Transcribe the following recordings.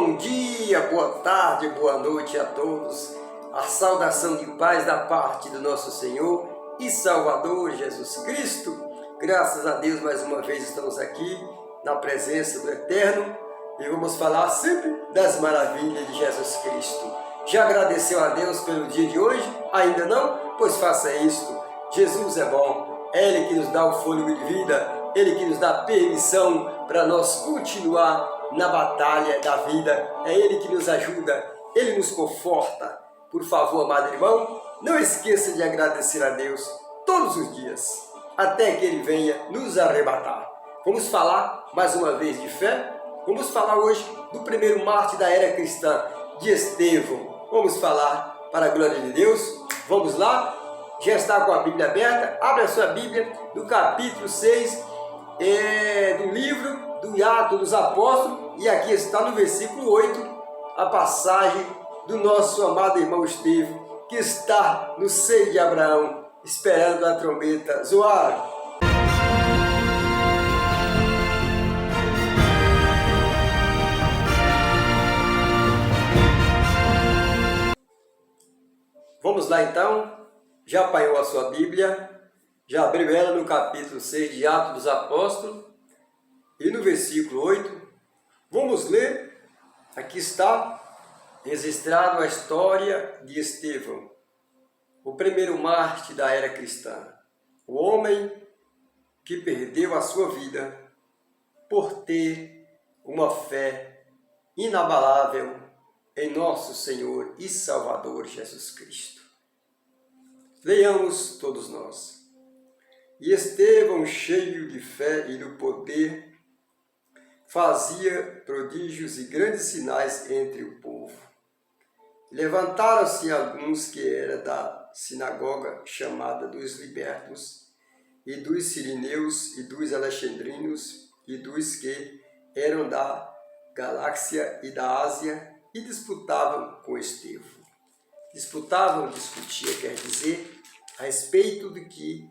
Bom dia, boa tarde, boa noite a todos. A saudação de paz da parte do nosso Senhor e Salvador Jesus Cristo. Graças a Deus, mais uma vez estamos aqui na presença do Eterno e vamos falar sempre das maravilhas de Jesus Cristo. Já agradeceu a Deus pelo dia de hoje? Ainda não? Pois faça isto. Jesus é bom, é Ele que nos dá o fôlego de vida, Ele que nos dá permissão para nós continuar na batalha da vida, é Ele que nos ajuda, Ele nos conforta. Por favor, amado irmão, não esqueça de agradecer a Deus todos os dias, até que Ele venha nos arrebatar. Vamos falar mais uma vez de fé? Vamos falar hoje do primeiro mártir da era cristã, de Estevão. Vamos falar para a glória de Deus? Vamos lá? Já está com a Bíblia aberta? Abre a sua Bíblia no capítulo 6 do livro do Atos dos Apóstolos, e aqui está no versículo 8, a passagem do nosso amado irmão Estevão, que está no seio de Abraão, esperando a trombeta zoar. Vamos lá então, já apanhou a sua Bíblia, já abriu ela no capítulo 6 de Atos dos Apóstolos, e no versículo 8, vamos ler, aqui está registrado a história de Estevão, o primeiro mártir da era cristã, o homem que perdeu a sua vida por ter uma fé inabalável em nosso Senhor e Salvador Jesus Cristo. Leiamos todos nós. E Estevão, cheio de fé e do poder, fazia prodígios e grandes sinais entre o povo. Levantaram-se alguns que eram da sinagoga chamada dos libertos, e dos sirineus, e dos alexandrinos, e dos que eram da Galáxia e da Ásia, e disputavam com Estevão. Disputavam, discutia, quer dizer, a respeito do que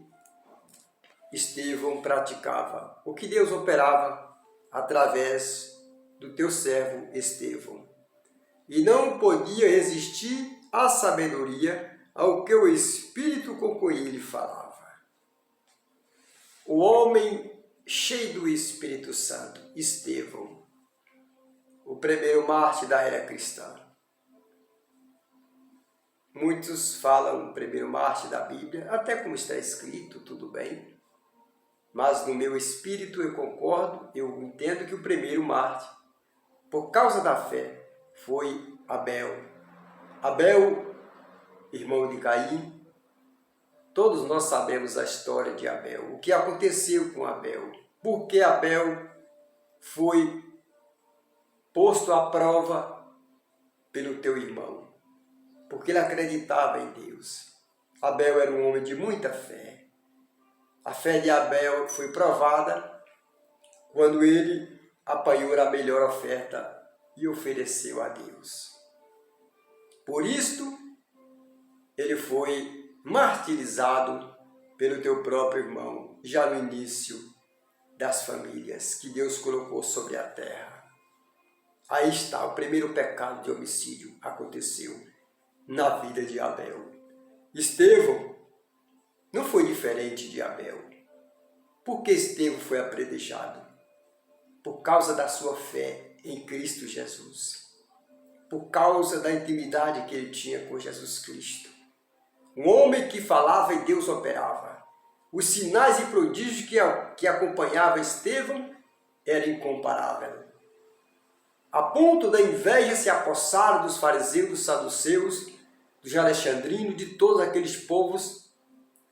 Estevão praticava, o que Deus operava através do teu servo Estevão. E não podia resistir à sabedoria, ao que o Espírito com ele falava. O homem cheio do Espírito Santo, Estevão, o primeiro mártir da era cristã. Muitos falam o primeiro mártir da Bíblia, até como está escrito, tudo bem. Mas no meu espírito eu concordo, eu entendo que o primeiro mártir, por causa da fé, foi Abel. Abel, irmão de Caim. Todos nós sabemos a história de Abel, o que aconteceu com Abel. Por que Abel foi posto à prova pelo teu irmão? Porque ele acreditava em Deus. Abel era um homem de muita fé. A fé de Abel foi provada quando ele apanhou a melhor oferta e ofereceu a Deus. Por isto, ele foi martirizado pelo teu próprio irmão, já no início das famílias que Deus colocou sobre a terra. Aí está, o primeiro pecado de homicídio aconteceu na vida de Abel. Estevão não foi diferente de Abel. Por que Estevão foi apedrejado? Por causa da sua fé em Cristo Jesus. Por causa da intimidade que ele tinha com Jesus Cristo. Um homem que falava e Deus operava. Os sinais e prodígios que acompanhavam Estevão eram incomparáveis. A ponto da inveja se apossar dos fariseus, dos saduceus, dos alexandrinos, de todos aqueles povos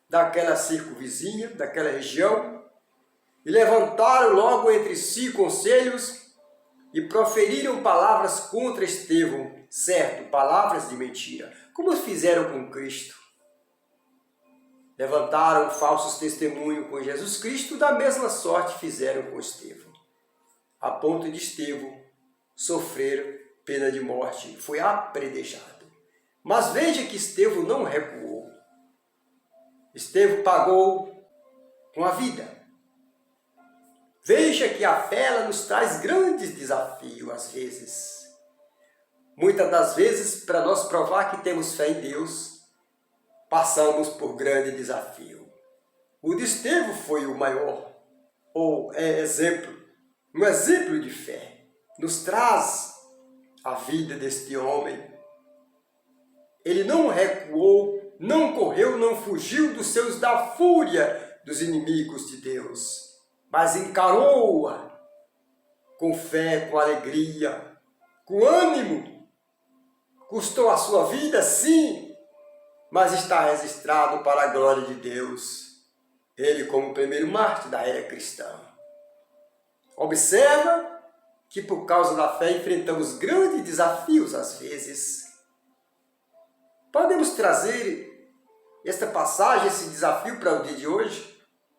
daquela circunvizinha, daquela região, e levantaram logo entre si conselhos e proferiram palavras contra Estevão, certo, palavras de mentira, como fizeram com Cristo. Levantaram falsos testemunhos com Jesus Cristo, da mesma sorte fizeram com Estevão, a ponto de Estevão sofrer pena de morte, foi apedrejado. Mas veja que Estevão não recuou. Estevão pagou com a vida. Veja que a fé ela nos traz grandes desafios às vezes. muitas das vezes, para nós provar que temos fé em Deus, passamos por grande desafio. O de Estevão foi o maior, ou exemplo, um exemplo de fé. Nos traz a vida deste homem. Ele não recuou, não correu, não fugiu dos seus da fúria dos inimigos de Deus, mas encarou-a com fé, com alegria, com ânimo. Custou a sua vida, sim, mas está registrado para a glória de Deus. Ele como o primeiro mártir da era cristã. Observa que por causa da fé enfrentamos grandes desafios às vezes. Podemos trazer esta passagem, esse desafio para o dia de hoje?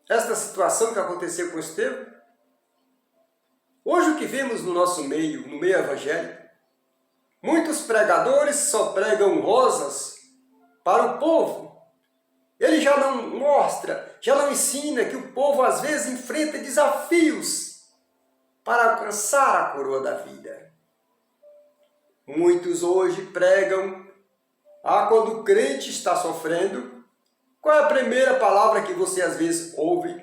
Esta situação que aconteceu com Estevão? Hoje o que vemos no nosso meio, no meio evangélico, muitos pregadores só pregam rosas para o povo. Ele já não mostra, já não ensina que o povo às vezes enfrenta desafios para alcançar a coroa da vida. Muitos hoje pregam, quando o crente está sofrendo, qual é a primeira palavra que você às vezes ouve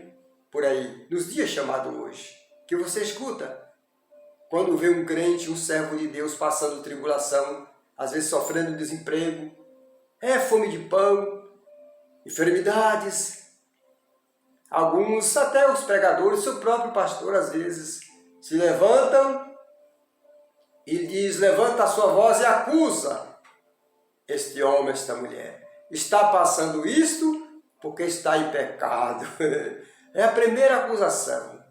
por aí, nos dias chamados hoje, que você escuta? Quando vê um crente, um servo de Deus passando tribulação, às vezes sofrendo desemprego, fome de pão, enfermidades. Alguns, até os pregadores, seu próprio pastor às vezes, se levantam e diz, levanta a sua voz e acusa este homem, esta mulher. Está passando isto porque está em pecado. É a primeira acusação.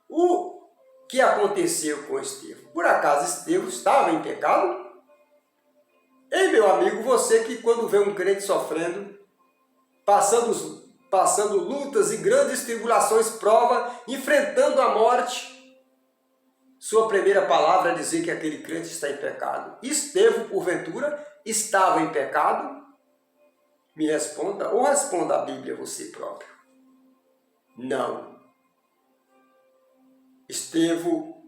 O que aconteceu com Estevão? Por acaso Estevão estava em pecado? Ei, meu amigo, você que quando vê um crente sofrendo, passando lutas e grandes tribulações, prova, enfrentando a morte, sua primeira palavra é dizer que aquele crente está em pecado. Estevão, porventura, estava em pecado? Me responda, ou responda a Bíblia você próprio. Não. Estevão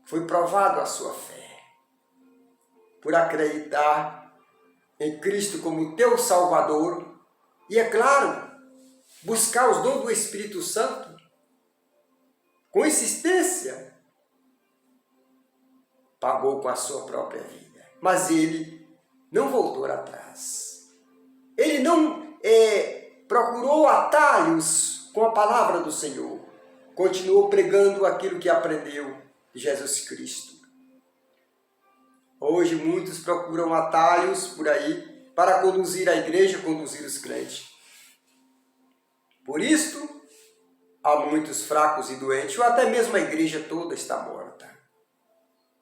foi provado a sua fé, por acreditar em Cristo como teu Salvador e, é claro, buscar os dons do Espírito Santo com insistência, pagou com a sua própria vida. Mas ele não voltou atrás. Ele não procurou atalhos com a palavra do Senhor. Continuou pregando aquilo que aprendeu de Jesus Cristo. Hoje muitos procuram atalhos por aí para conduzir a igreja, conduzir os crentes. Por isto, há muitos fracos e doentes, ou até mesmo a igreja toda está morta.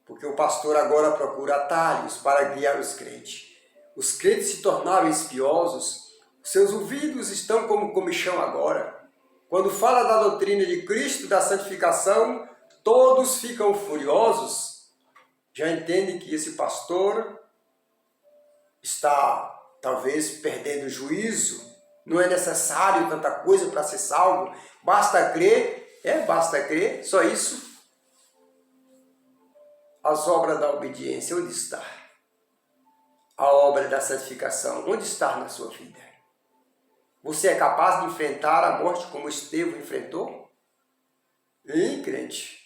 Porque o pastor agora procura atalhos para guiar os crentes. Os crentes se tornaram espiosos, seus ouvidos estão como comichão agora. Quando fala da doutrina de Cristo, da santificação, todos ficam furiosos. Já entendem que esse pastor está, talvez, perdendo o juízo. Não é necessário tanta coisa para ser salvo. Basta crer, basta crer, só isso. As obras da obediência, onde está? A obra da santificação, onde está na sua vida? Você é capaz de enfrentar a morte como Estevão enfrentou? Hein, crente?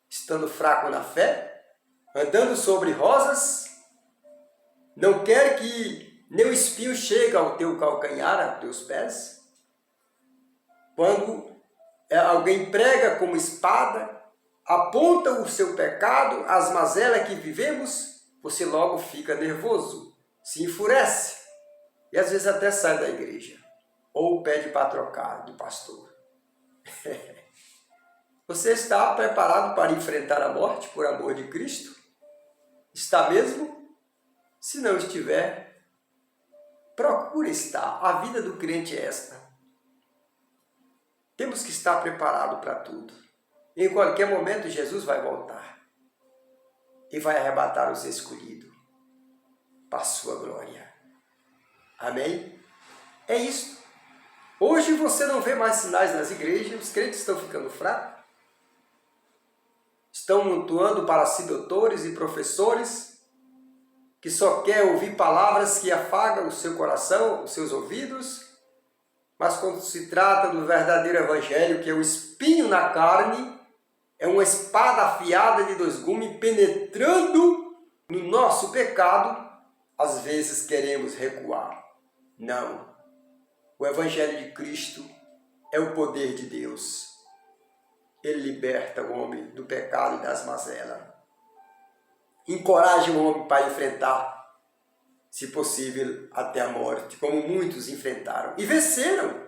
Estando fraco na fé? Andando sobre rosas? Não quer que nem o espinho chegue ao teu calcanhar, aos teus pés? Quando alguém prega como espada, aponta o seu pecado, as mazelas que vivemos, você logo fica nervoso, se enfurece. E às vezes até sai da igreja. Ou pede para trocar de pastor. Você está preparado para enfrentar a morte por amor de Cristo? Está mesmo? Se não estiver, procure estar. A vida do crente é esta. Temos que estar preparados para tudo. Em qualquer momento Jesus vai voltar. E vai arrebatar os escolhidos para a sua glória. Amém? É isso. Hoje você não vê mais sinais nas igrejas, os crentes estão ficando fracos, estão mutuando para si doutores e professores, que só quer ouvir palavras que afagam o seu coração, os seus ouvidos, mas quando se trata do verdadeiro evangelho, que é o espinho na carne, é uma espada afiada de dois gumes penetrando no nosso pecado, às vezes queremos recuar. Não. O evangelho de Cristo é o poder de Deus. Ele liberta o homem do pecado e das mazelas. Encoraja o homem para enfrentar, se possível, até a morte, como muitos enfrentaram e venceram.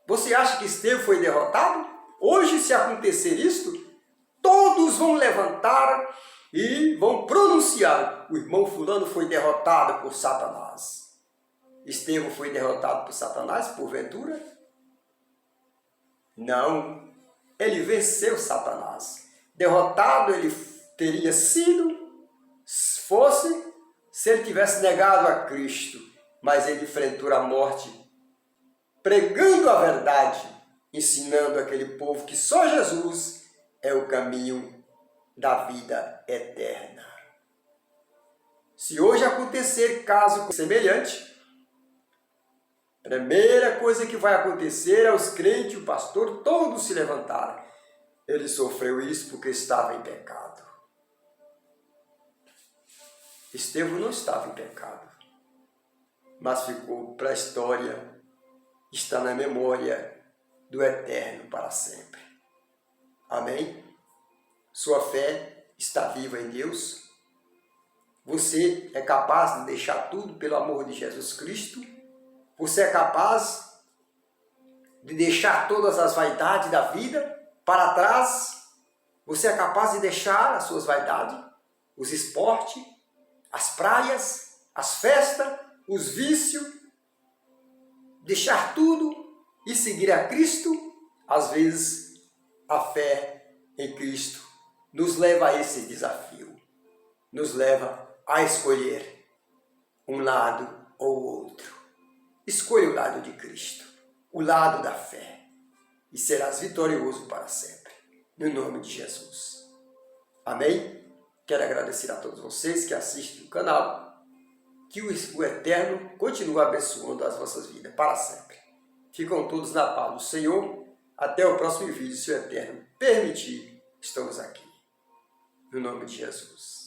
Você acha que Estevão foi derrotado? Hoje, se acontecer isto, todos vão levantar e vão pronunciar: o irmão fulano foi derrotado por Satanás. Estevão foi derrotado por Satanás, porventura? Não, ele venceu Satanás. Derrotado ele teria sido, se ele tivesse negado a Cristo, mas ele enfrentou a morte, pregando a verdade, ensinando aquele povo que só Jesus é o caminho da vida eterna. Se hoje acontecer caso semelhante, a primeira coisa que vai acontecer é os crentes e o pastor todos se levantarem. Ele sofreu isso porque estava em pecado. Estevão não estava em pecado, mas ficou para a história, está na memória do eterno para sempre. Amém? Sua fé está viva em Deus? Você é capaz de deixar tudo pelo amor de Jesus Cristo? Você é capaz de deixar todas as vaidades da vida para trás? Você é capaz de deixar as suas vaidades, os esportes, as praias, as festas, os vícios, deixar tudo e seguir a Cristo? Às vezes, a fé em Cristo nos leva a esse desafio, nos leva a escolher um lado ou outro. Escolha o lado de Cristo, o lado da fé, e serás vitorioso para sempre, no nome de Jesus. Amém? Quero agradecer a todos vocês que assistem o canal, que o Eterno continue abençoando as vossas vidas para sempre. Ficam todos na paz do Senhor. Até o próximo vídeo, se o Eterno permitir, estamos aqui. No nome de Jesus.